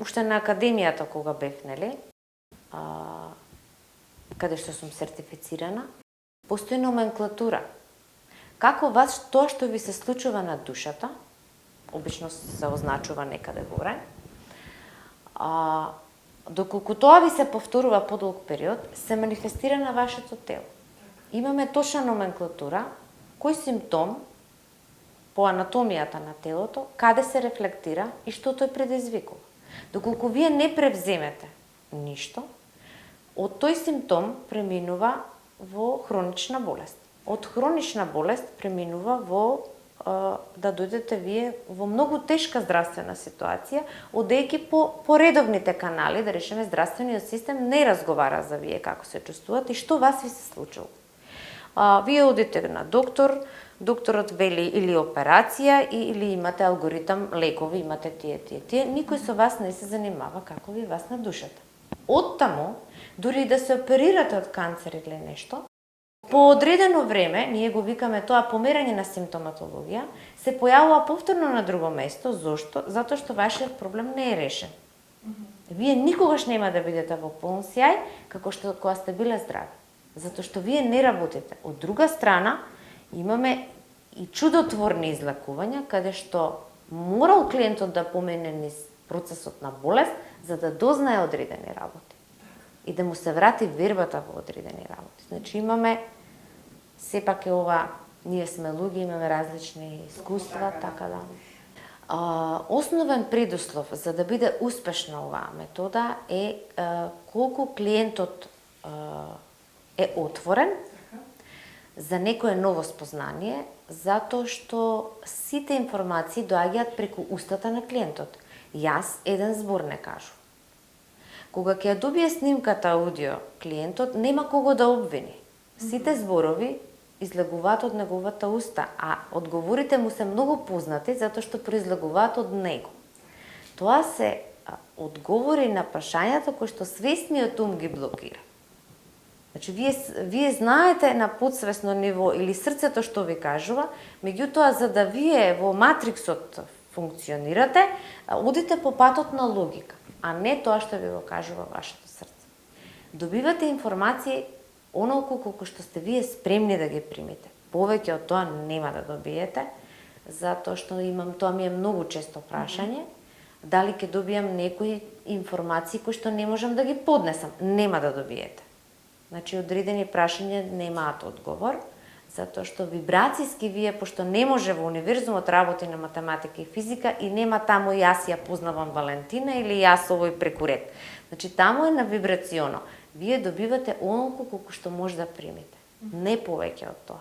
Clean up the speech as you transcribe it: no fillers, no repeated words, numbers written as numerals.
уште на академијата кога бев, нели, каде што сум сертифицирана, постои номенклатура. Како вас тоа што ви се случува на душата, обично се означува некаде горе, доколку тоа ви се повторува подолг период, се манифестира на вашето тело. Имаме точна номенклатура, кој симптом по анатомијата на телото, каде се рефлектира и што тој предизвикува. Доколку вие не превземете ништо, од тој симптом преминува во хронична болест. Од хронична болест преминува во да дојдете вие во многу тешка здравствена ситуација, одејќи по редовните канали, да речеме здравствениот систем не разговара за вие како се чувствувате и што вас ви се случило. Вие одите на доктор, докторот вели или операција или имате алгоритам лекови, имате тие. Никој со вас не се занимава како ви вас на душата. Оттаму, дури и да се оперирате од канцер или нешто, по одредено време, ние го викаме тоа померање на симптоматологија, се појавува повторно на друго место. Зошто? Затоа што вашиот проблем не е решен. Вие никогаш нема да бидете во полн сјај, како што кога сте биле здрави. Затоа што вие не работите. Од друга страна, имаме и чудотворни излекувања, каде што морал клиентот да помене низ процесот на болест, за да дознае одредени работи. И да му се врати вербата во одредени работи. Значи имаме, сепак е ова, ние сме луѓе, имаме различни искуства, така да. Основен предуслов за да биде успешна оваа метода е колку клиентот е отворен за некое ново спознание, затоа што сите информации доаѓаат преку устата на клиентот. Јас еден збор не кажу. Кога ќе ја добие снимката аудио, клиентот нема кого да обвини. Сите зборови излегуваат од неговата уста, а одговорите му се многу познати затоа што произлегуваат од него. Тоа се одговори на прашањата кои што свесниот ум ги блокира. Значи, вие знаете на подсвесно ниво или срцето што ви кажува, меѓутоа за да вие во матриксот функционирате, одите по патот на логика, а не тоа што ви го кажува вашето срце. Добивате информации онолку колку што сте вие спремни да ги примите. Повеќе од тоа нема да добиете, затоа што тоа ми е многу често прашање, дали ќе добијам некои информации кои што не можам да ги поднесам. Нема да добиете. Значи, одредени прашања немаат одговор, затоа што вибрацијски вие, пошто не може во универзумот работи на математика и физика и нема таму јас ја познавам Валентина или јас овој преку ред. Значи, таму е на вибрационо. Вие добивате онолку колку што може да примите. Не повеќе од тоа.